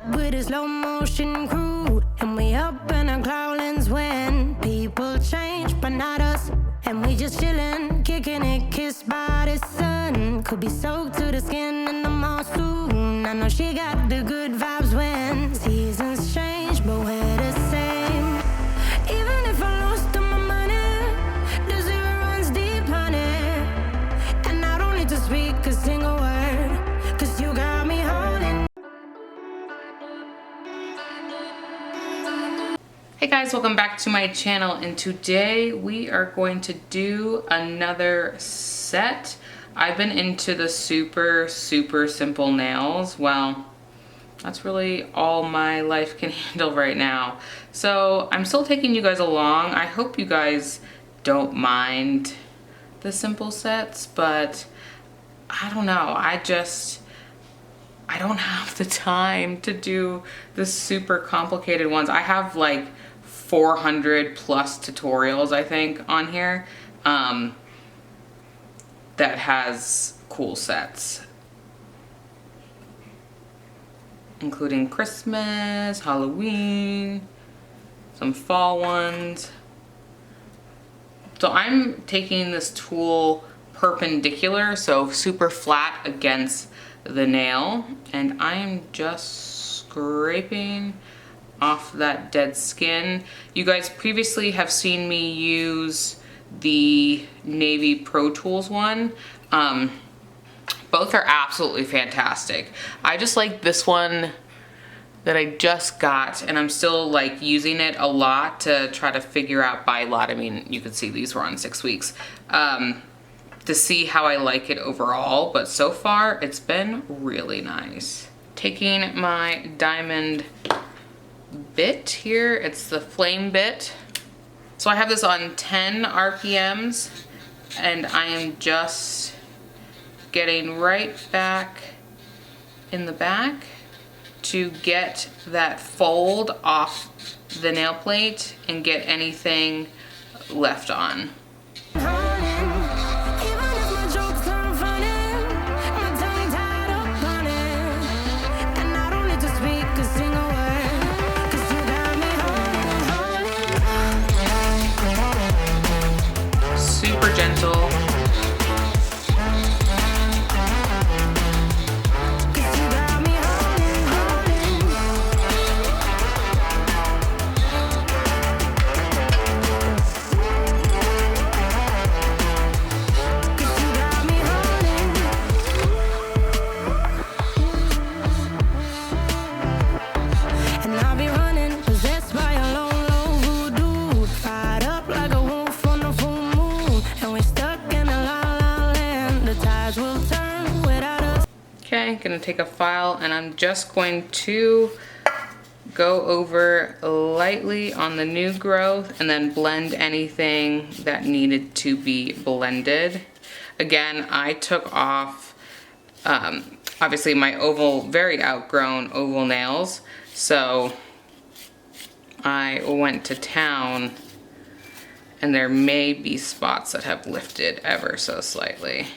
up with a slow motion crew, and we up in our cloudlands when people change, but not us. And we just chillin', kicking it, kissed by the sun. Could be soaked to the skin in the monsoon. I know she got the good vibes when seasons change, but we're the same. Even if I lost all my money, the zero runs deep, honey. And I don't need to speak a single word, 'cause you got me holding. Hey guys, welcome back to my channel, and today we are going to do another set. I've been into the super simple nails. Well, that's really all my life can handle right now. So I'm still taking you guys along. I hope you guys don't mind the simple sets, but I don't know. I don't have the time to do the super complicated ones. I have like 400 plus tutorials, I think, on here that has cool sets, including Christmas, Halloween, some fall ones. So I'm taking this tool perpendicular, so super flat against the nail, and I'm just scraping off that dead skin. You guys previously have seen me use the Navy Pro Tools one. Both are absolutely fantastic. I just like this one that I just got, and I'm still like using it a lot to try to figure out by lot. I mean, you can see these were on 6 weeks, to see how I like it overall, but so far it's been really nice. Taking my diamond bit here, it's the flame bit. So I have this on 10 RPMs, and I am just getting right back in the back to get that fold off the nail plate and get anything left on. Super gentle. Okay, gonna take a file, and I'm just going to go over lightly on the new growth and then blend anything that needed to be blended. Again, I took off obviously my oval, very outgrown oval nails, so I went to town, and there may be spots that have lifted ever so slightly.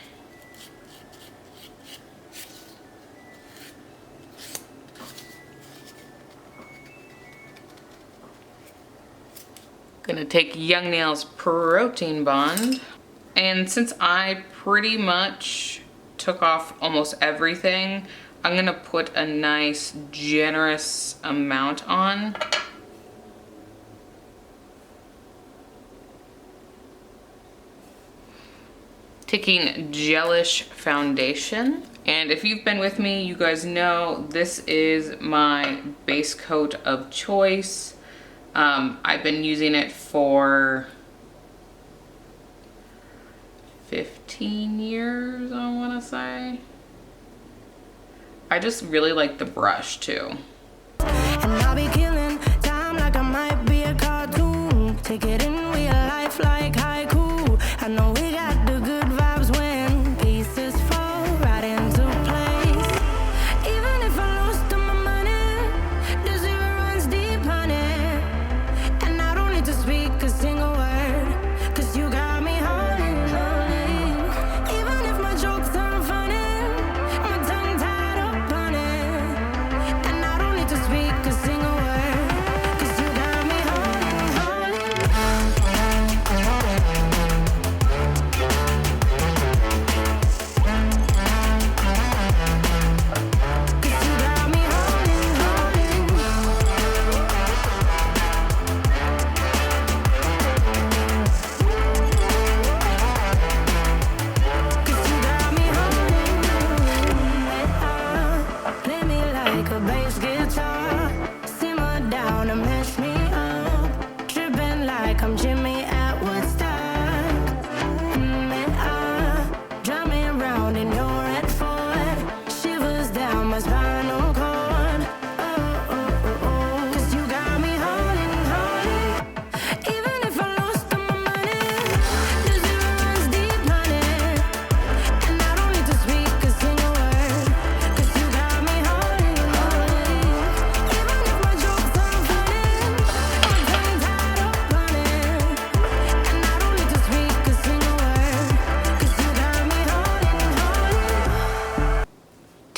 Gonna take Young Nails Protein Bond, and since I pretty much took off almost everything, I'm gonna put a nice generous amount on. Taking Gelish Foundation, and if you've been with me, you guys know this is my base coat of choice. I've been using it for 15 years, I want to say. I just really like the brush too. And I'll be killing time like I might be a cartoon. Take it in real life like haiku. I know we got the good vibes when pieces fall right into place. Even if I lost all my money, the zero runs deep, honey. And I don't need to speak a single word, 'cause you got me holding. Even if my jokes aren't funny, my tongue tied up on it. And I don't need to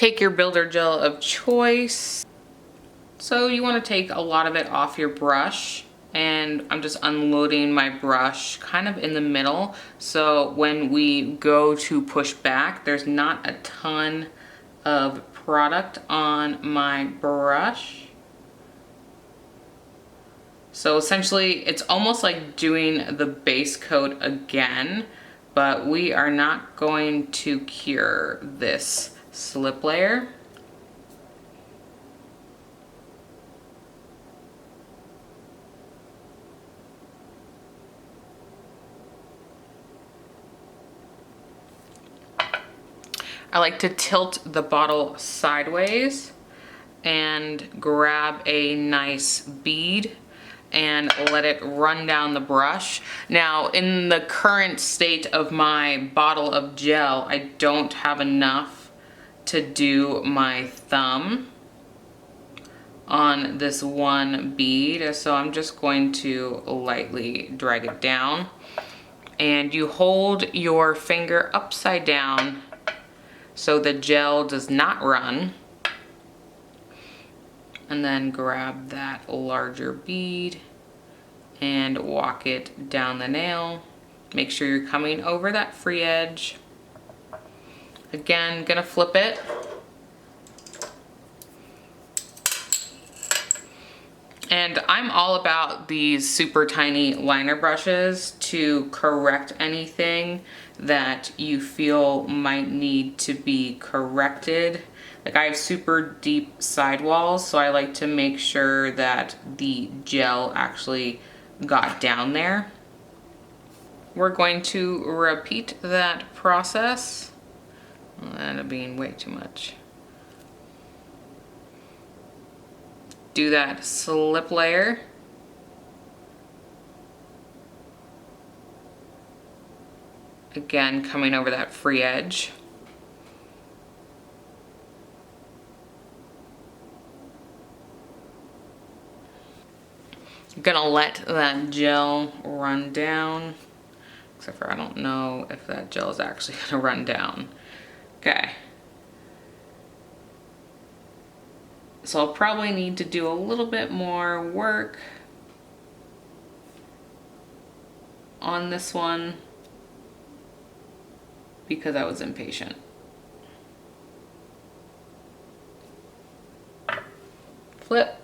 take your builder gel of choice. So you want to take a lot of it off your brush, and I'm just unloading my brush kind of in the middle. So when we go to push back, there's not a ton of product on my brush. So essentially it's almost like doing the base coat again, but we are not going to cure this slip layer. I like to tilt the bottle sideways and grab a nice bead and let it run down the brush. Now, in the current state of my bottle of gel, I don't have enough to do my thumb on this one bead, so I'm just going to lightly drag it down. And you hold your finger upside down so the gel does not run. And then grab that larger bead and walk it down the nail. Make sure you're coming over that free edge. Again, gonna flip it. And I'm all about these super tiny liner brushes to correct anything that you feel might need to be corrected. Like, I have super deep sidewalls, so I like to make sure that the gel actually got down there. We're going to repeat that process. Well, that ended up being way too much. Do that slip layer. Again, coming over that free edge. I'm gonna let that gel run down, except for I don't know if that gel is actually gonna run down. Okay. So I'll probably need to do a little bit more work on this one because I was impatient. Flip.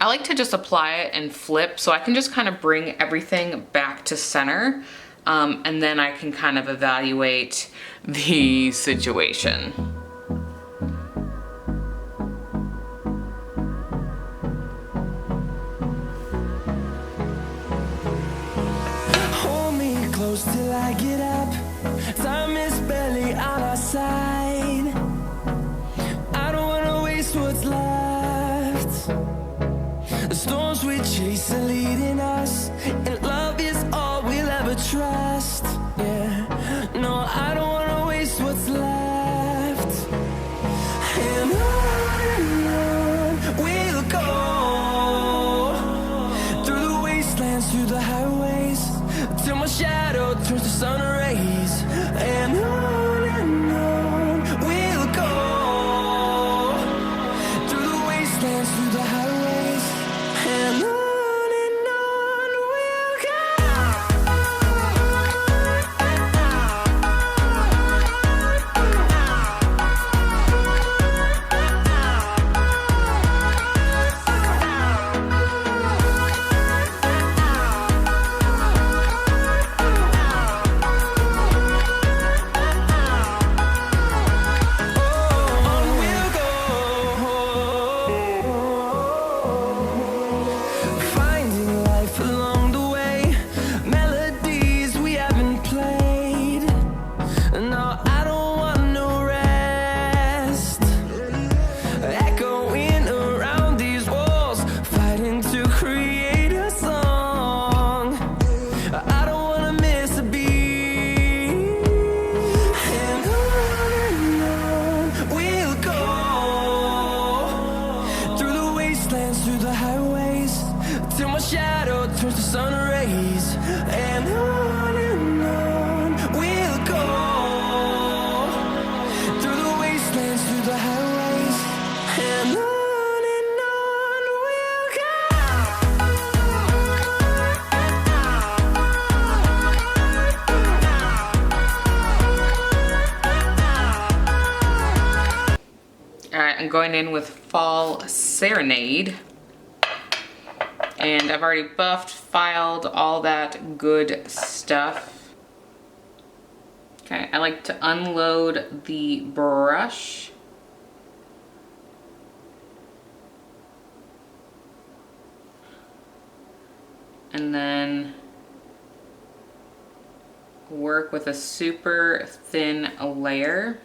I like to just apply it and flip so I can just kind of bring everything back to center, and then I can kind of evaluate the situation. Hold me close till I get up. Time is barely on our side. I don't wanna waste what's left. The storms we chase are leading us, and love is all we'll ever trust. Yeah, no, I don't wanna waste what's left. And on we'll go, through the wastelands, through the highways, till my shadow turns to sun rays. And on we'll go, through the wastelands, through the highways, and on we'll finding life along the way, melodies we haven't played. No, I don't want no rest. Echoing around these walls, fighting to create a song. I don't wanna miss a beat. And on we'll go, through the wastelands, through the highways, till my shadow turns to sun rays. And on we'll go, through the wastelands, going in with Fall Serenade. And I've already buffed, filed, all that good stuff. Okay, I like to unload the brush. And then work with a super thin layer.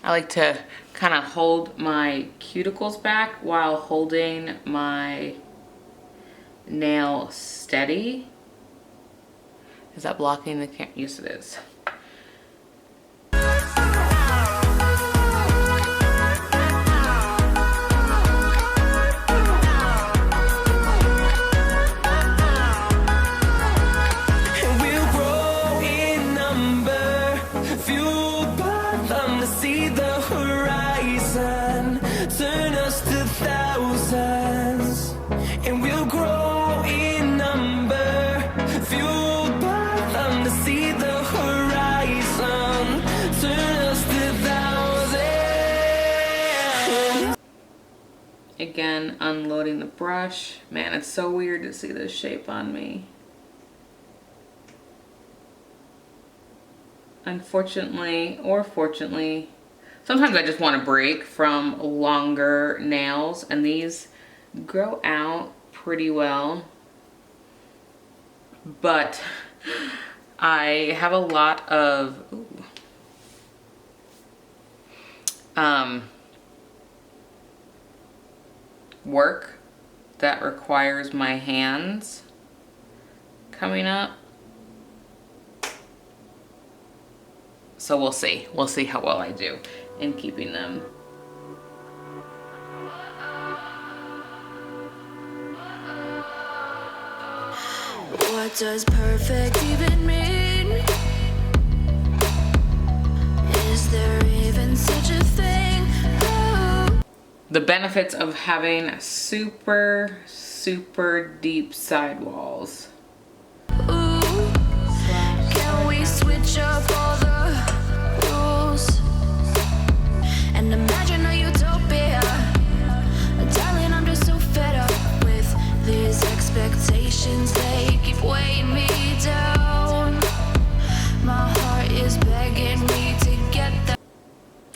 I like to kind of hold my cuticles back while holding my nail steady. Is that blocking the camera? Yes, it is. Again, unloading the brush. Man, it's so weird to see this shape on me. Unfortunately, or fortunately, sometimes I just want to break from longer nails, and these grow out pretty well. But I have a lot of work that requires my hands coming up. So we'll see. We'll see how well I do in keeping them. What does perfect even mean? Is there even such a thing? Oh. The benefits of having super, super deep sidewalls. Ooh. Can we switch up all the rules and imagine a utopia? Darling, I'm just so fed up with these expectations. They keep weighing me down. My heart is begging me to get that.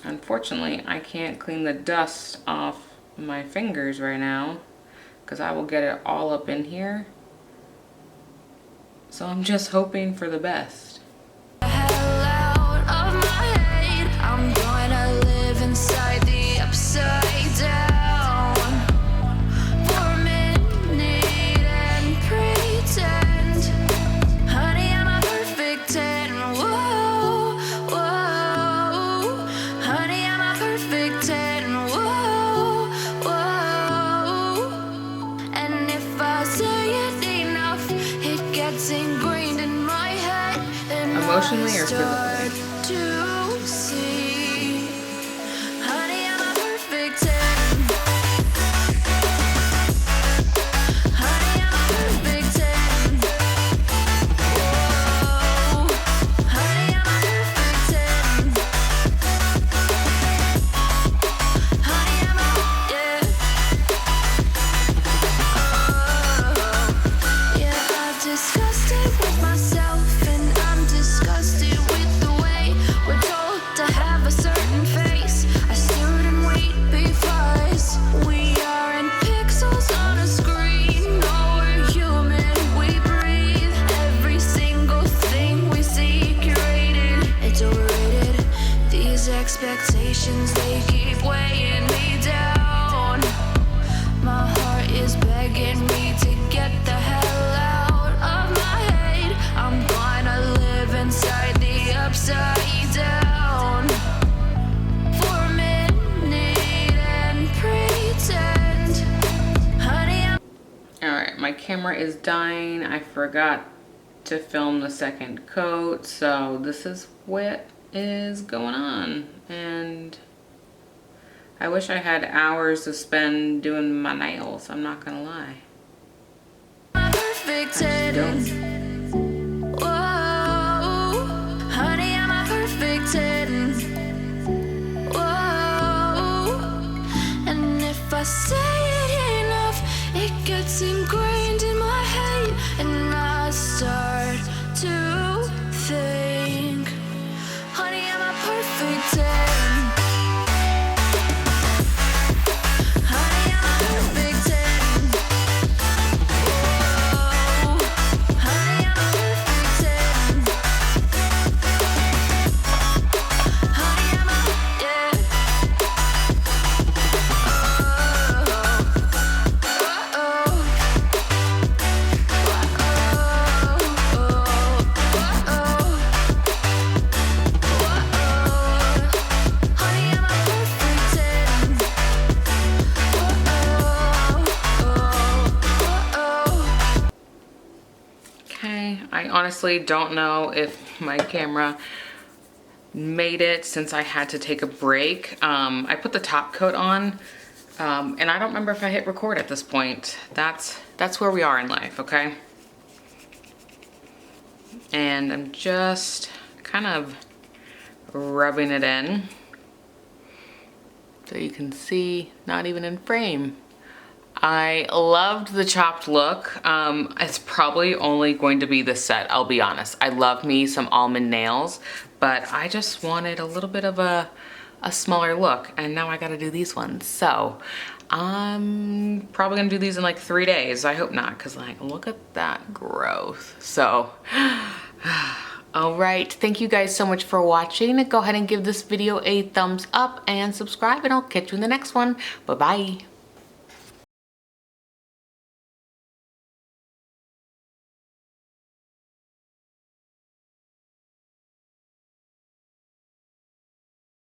Unfortunately, I can't clean the dust off my fingers right now because I will get it all up in here. So I'm just hoping for the best. Hell out of my head. I'm gonna live inside the upside down for a minute and pretend, honey, I'm a perfect 10. Whoa, whoa, honey, I'm a perfect 10. Whoa, whoa, and if I say it enough, it gets ingrained in my head. And Emotionally I or start physically? to see, honey, I'm a perfect 10. Honey, I'm a perfect 10. Whoa, honey, I'm a perfect 10. Honey, I'm a, yeah. Oh, yeah, I've discussed it with myself, and I'm disgusted with the way we're told to have a certain face. I stood and wait because we aren't pixels on a screen. No, we're human, we breathe. Every single thing we see curated. It's overrated. These expectations, they keep weighing me down. My heart is begging me to get the hell out of my head. I'm gonna live inside the upside down for a minute and pretend, honey, I'm. Alright, my camera is dying. I forgot to film the second coat, so this is what is going on. And I wish I had hours to spend doing my nails, I'm not gonna lie. A perfect 10. Don't. Whoa, say it enough, it gets ingrained in my head, and I start to think, honey, I'm a perfect 10. Honey, I'm a perfect 10. Whoa, honey, I'm a perfect 10. Honey, I'm a, yeah. Okay, I honestly don't know if my camera made it since I had to take a break. I put the top coat on, and I don't remember if I hit record at this point. That's where we are in life, okay? And I'm just kind of rubbing it in so you can see, not even in frame. I loved the chopped look. It's probably only going to be the set, I'll be honest. I love me some almond nails, but I just wanted a little bit of a smaller look, and now I gotta do these ones. So I'm probably gonna do these in like 3 days. I hope not, because like, look at that growth. So, all right, thank you guys so much for watching. Go ahead and give this video a thumbs up and subscribe, and I'll catch you in the next one. Bye-bye.